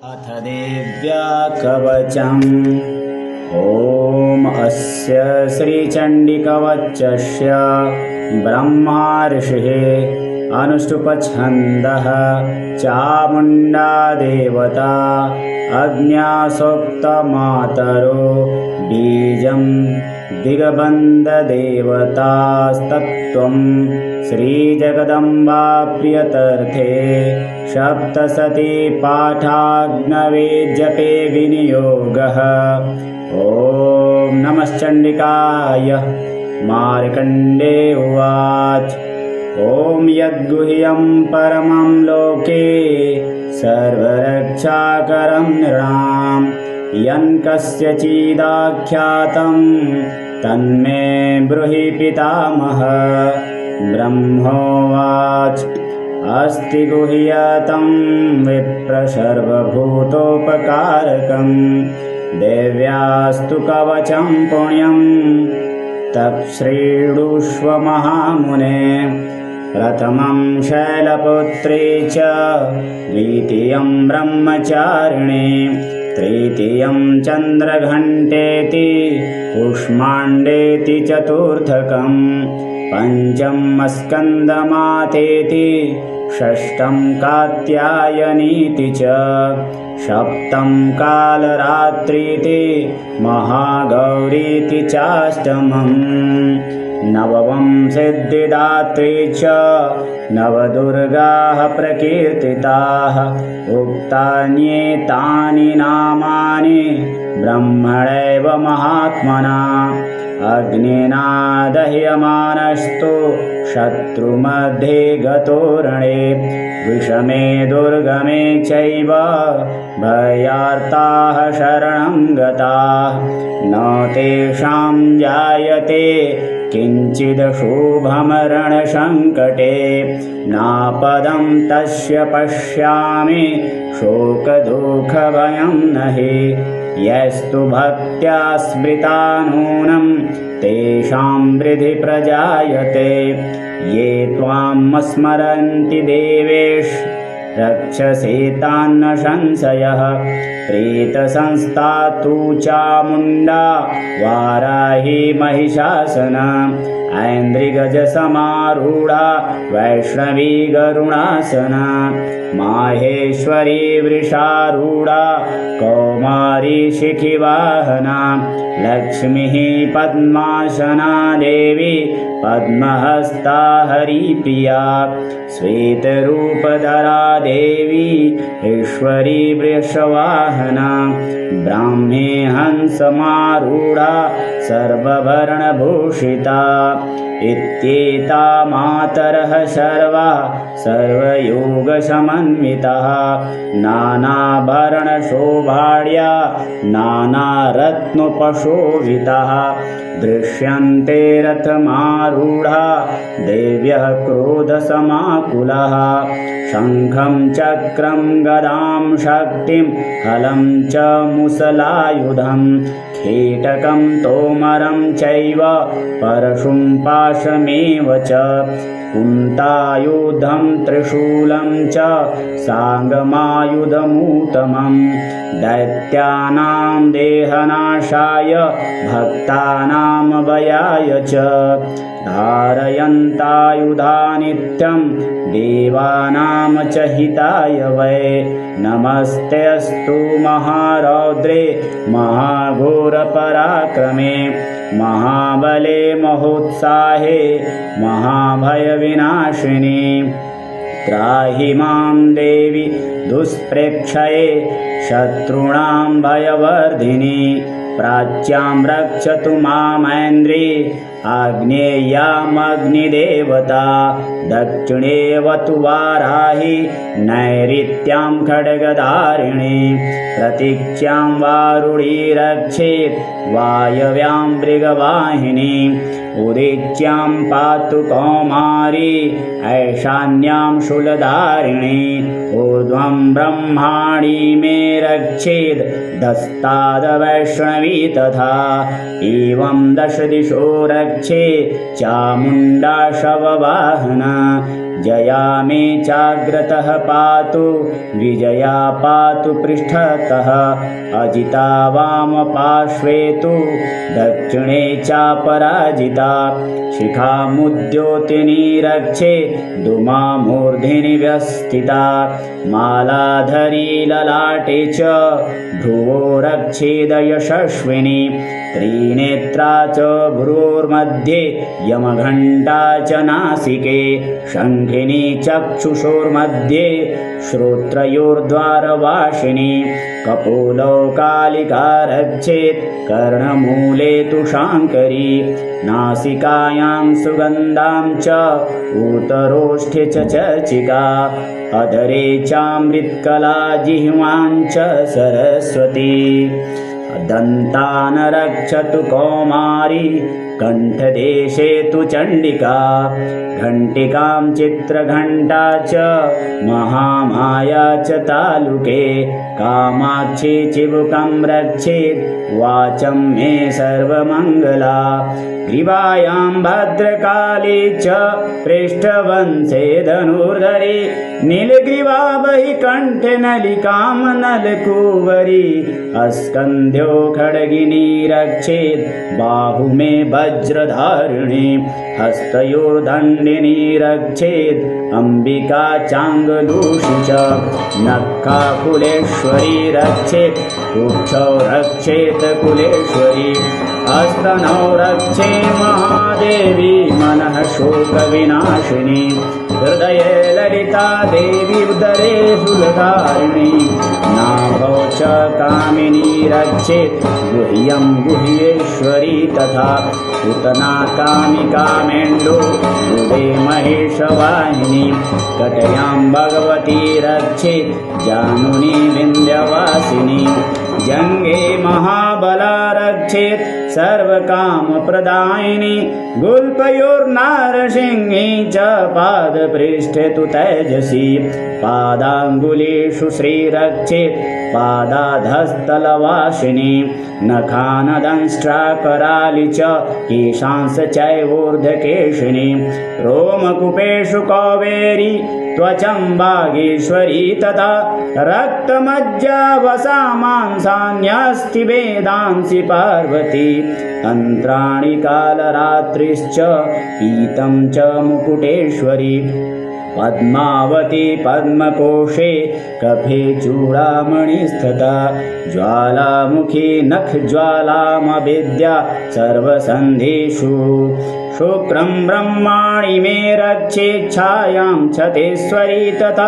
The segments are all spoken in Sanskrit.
अथ देव्या कवचम्। ॐ अस्य श्रीचण्डिकवचस्य ब्रह्मा ऋषिः अनुष्टुप्छन्दः चामुण्डा देवता अग्न्यासोक्तमातरो बीजं दिग्बन्धदेवतास्तत्त्वं श्रीजगदम्बा प्रियतर्थे सप्तशती पाठाग्नवे जपे विनियोगः। ॐ नमश्चण्डिकाय। मार्कण्डे उवाच। ॐ यद्गुह्यं परमं लोके सर्वरक्षाकरं नृणां यन् कस्यचिदाख्यातं तन्मे ब्रूहि पितामह। ब्रह्मोवाच। अस्ति गुह्यतं विप्र सर्वभूतोपकारकं देव्यास्तु कवचं पुण्यं तच्छृणुष्व महामुने। प्रथमं शैलपुत्री च द्वितीयं ब्रह्मचारिणी तृतीयं चन्द्रघण्टेति कूष्माण्डेति चतुर्थकं पञ्चमं स्कन्दमातेति षष्ठं कात्यायनीति च सप्तमं कालरात्रीति महागौरीति चाष्टमम् नवमं सिद्धिदात्री च नवदुर्गाः प्रकीर्तिताः उक्तान्येतानि नामानि ब्रह्मणैव महात्मना। अग्निना दह्यमानस्तु शत्रुमध्ये गतोरणे विषमे दुर्गमे चैव भयार्ताः शरणं गताः न तेषां जायते किञ्चिदशुभमरणसङ्कटे नापदं तस्य पश्यामि शोकदुःखभयं नहि। यस्तु भक्त्या स्मृता नूनं तेषां वृद्धि प्रजायते ये त्वां स्मरन्ति देवेश रक्षसे तान्न संशयः। प्रेतसंस्था तु चामुण्डा वाराही महिषासना ऐन्द्रिगजसमारूढा वैष्णवी गरुणासना माहेश्वरी वृषारूढा कौमारी शिखिवाहना लक्ष्मीः पद्मासना देवी पद्महस्ता हरिप्रिया श्वेतरूपधरा देवी ईश्वरी वृषवाहना ब्राह्मी हंसमारूढा सर्ववर्णभूषिता इत्येता मातरः सर्वा सर्वयोगसमन्विताः नानाभरणशोभाढ्या नानारत्नोपशोभिताः दृश्यन्ते रथमारूढा देव्यः क्रोधसमाकुलाः शङ्खं चक्रं गदां शक्तिं हलं च मुसलायुधं कीटकं तोमरं चैव परशुं पाशमेव च कुन्तायुधं त्रिशूलं च साङ्गमायुधमुत्तमं दैत्यानां देहनाशाय भक्तानां भयाय च धारयन्तायुधा नित्यं देवानां च हिताय वै। नमस्तेऽस्तु महारौद्रे महाघोरपराक्रमे महाबले महोत्साहे महाभयविनाशिनी त्राहि मां देवी दुष्प्रेक्षये शत्रूणां भयवर्धिनी प्राच्यां रक्षतु मामैन्द्री आग्नेयामग्निदेवता दक्षिणेवतु वाराही नैऋत्यां खड्गधारिणी प्रतीच्यां वारुणी रक्षेत् वायव्यां मृगवाहिनी उदीच्यां पातु कौमारी ऐशान्यां शूलधारिणी ऊर्ध्वं ब्रह्माणी मे रक्षेद् दस्तादवैष्णवी तथा एवं दश दिशो रक्षे चामुण्डा शववाहना जया मे चाग्रतः पातु विजया पातु पृष्ठतः अजिता वामपार्श्वे तु दक्षिणे चापराजिता शिखामुद्योतिनी रक्षे धूमामूर्ध्नि व्यस्थिता मालाधरी ललाटे च भ्रुवो रक्षेद यशस्विनी त्रिनेत्रा च भ्रुवोर्मध्ये यमघण्टा च नासिके शङ्खिनी चक्षुषोर्मध्ये श्रोत्रयोर्द्वारवासिनी कपोलौ कालिका रक्षेत् कर्णमूले तु शाङ्करी नासिकायां सुगन्धां च ऊतरोष्ठे च चर्चिका अधरे चामृतकला जिह्वां च सरस्वती दन्तान् रक्षतु कौमारी कण्ठदेशे तु चण्डिका घण्टिकां चित्रघण्टा च महामाया च तालुके कामाक्षी चिबुकं रक्षेत् वाचं मे सर्वमङ्गला ग्रीवायां भद्रकाली च पृष्ठवंशे धनुर्धरी नीलग्रीवा बहि कण्ठे नलिकां नलकूवरी अस्कन्ध्यो खड्गिनी रक्षेत् बाहु मे वज्रधारिणी हस्तयोर्दण्डिनी रक्षेत् अम्बिका चाङ्गदूषी च नखाकुलेश्वरी रक्षेत् कुक्षौ रक्षेत् कुलेश्वरी अस्तनौ रक्षे महादेवी मनः शोकविनाशिनी हृदये ललिता देवी उदरे शूलधारिणी नाभौ च कामिनी रक्षेत् गुह्यं गुह्येश्वरी तथा पूतना कामिकामेन्दु हृदे महेशवाहिनी कटयां भगवती रक्षेत् जानुनी विन्ध्यवासिनी जङ्गे महाबला रक्षेत् सर्वकामप्रदायिनी गुल्पयोर्नारसिंही च पादपृष्ठे तु तेजसी पादाङ्गुलीषु श्रीरक्षेत् पादाधस्तलवासिनी नखानदंष्ट्राकराली च केशांस चैवोर्ध्वकेशिनी रोमकूपेषु कौवेरी त्वचं वागीश्वरी तथा रक्तमज्जा वसा मांसान्यस्ति वेदांसि पार्वती तन्त्राणि कालरात्रिश्च पीतं च मुकुटेश्वरी पद्मावती पद्मकोशे कफे चूडामणिस्थिता ज्वालामुखी नखज्वालामभिद्या सर्वसन्धिषु शुक्रं ब्रह्माणि मे रक्षेच्छायां छतेश्वरी तथा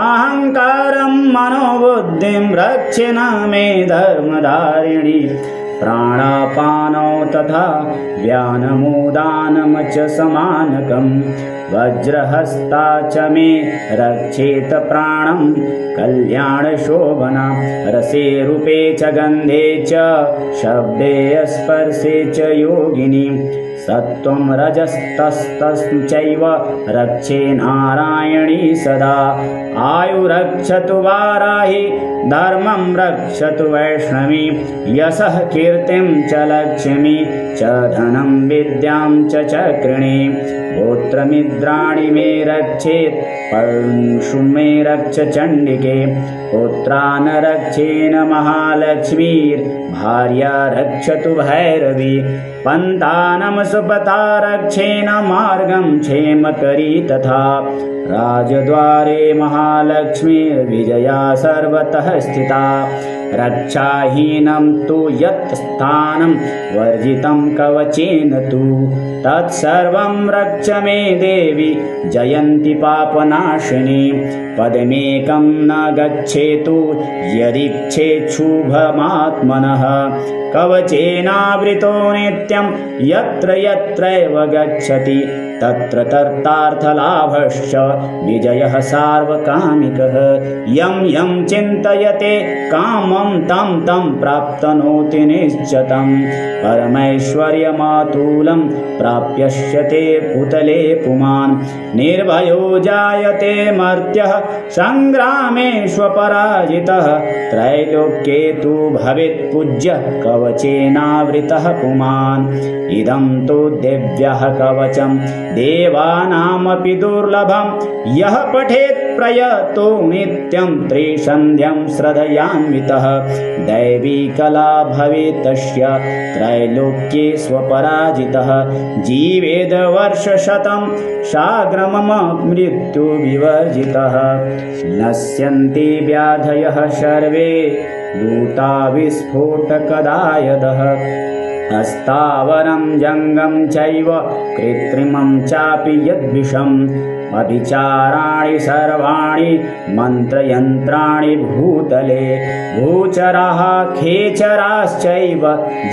अहङ्कारं मनोबुद्धिं रक्षे न मे धर्मधारिणी प्राणापानौ तथा व्यानमुदानं च समानकं वज्रहस्ता च मे रक्षेत प्राणं कल्याणशोभना रसे रूपे च गन्धे च शब्दे स्पर्शे च योगिनी सत्त्वं रजस्तस्तश्चैव रक्षे नारायणी सदा आयुरक्षतु वाराहि धर्मं रक्षतु वैष्णवी यशः कीर्तिं च लक्ष्मी च धनं विद्यां च चक्रिणी गोत्रमिद्राणि मे रक्षेत् पंशु मे रक्ष चण्डिके पुत्रान् रक्षेन महालक्ष्मीर्भार्या रक्षतु भैरवी पन्तानं सुपथा रक्षेन मार्गं क्षेमकरी तथा राजद्वारे महालक्ष्मीर्विजया सर्वतः स्थिता रक्षाहीनं तु यत् स्थानं वर्जितं कवचेन तु तत्सर्वं रक्ष मे देवी जयन्ति पापनाशिनी पदमेकं न गच्छेतु यदीच्छेच्छुभमात्मनः कवचेनावृतो नित्यं यत्र यत्रैव गच्छति तत्र तर्तार्थलाभश्च विजयः सार्वकामिकः यं यं चिन्तयते कामं तं तं प्राप्नोति निश्चितं परमैश्वर्यमातुलं प्राप्यस्यते पुतले पुमान् निर्भयो जायते मर्त्यः सङ्ग्रामेष्वपराजितः त्रैलोक्ये तु भवेत् पूज्य कवचेनावृतः पुमान् इदं तु दिव्यः कवचं देवानामपि दुर्लभं यः पठेत् प्रयतो नित्यं त्रिसन्ध्यं श्रद्धयान्वितः दैवी कला भवेत् तस्य त्रैलोक्ये स्वपराजितः जीवेद वर्षशतं साग्रममृत्युविवर्जितः नश्यन्ति व्याधयः सर्वे दूता विस्फोटकदायदः अस्तावरं जङ्गं चैव कृत्रिमं चापि यद्विषम् अभिचाराणि सर्वाणि मन्त्रयन्त्राणि भूतले भूचराः खेचराश्चैव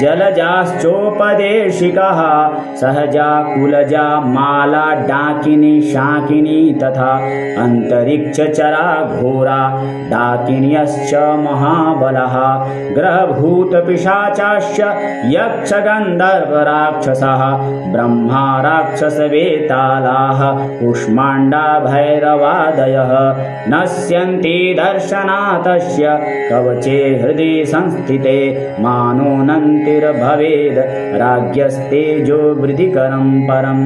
जलजाश्चोपदेशिकाः सहजा कुलजा माला डाकिनी शाकिनी तथा अन्तरिक्षचरा घोरा डाकिन्यश्च महाबलः ग्रहभूतपिशाचाश्च यक्षगन्धर्वराक्षसः ब्रह्मा राक्षसवेतालाः कुष्माण्डा भैरवादयः नश्यन्ति दर्शनातस्य कवचे हृदि संस्थिते मानोऽनन्तिर्भवेद् राज्ञस्तेजो वृद्धिकरं परं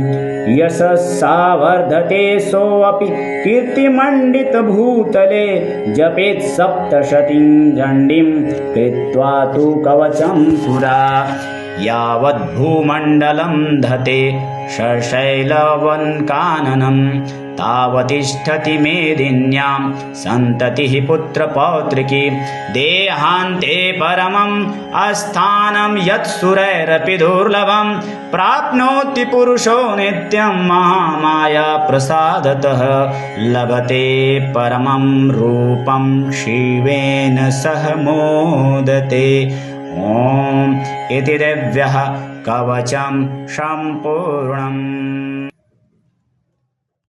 यशसा वर्धते सोऽपि कीर्तिमण्डितभूतले जपेत् सप्तशतीं चण्डीं कृत्वा तु कवचं पुरा यावद्भूमण्डलं धते शशैलवन्काननं तावतिष्ठति मेदिन्यां सन्ततिः पुत्रपौत्रिकी देहान्ते परमम् अस्थानं यत्सुरैरपि दुर्लभं प्राप्नोति पुरुषो नित्यं महामाया प्रसादतः लभते परमं रूपं शिवेन सह मोदते ॐ इति दिव्यः कवचं सम्पूर्णम्।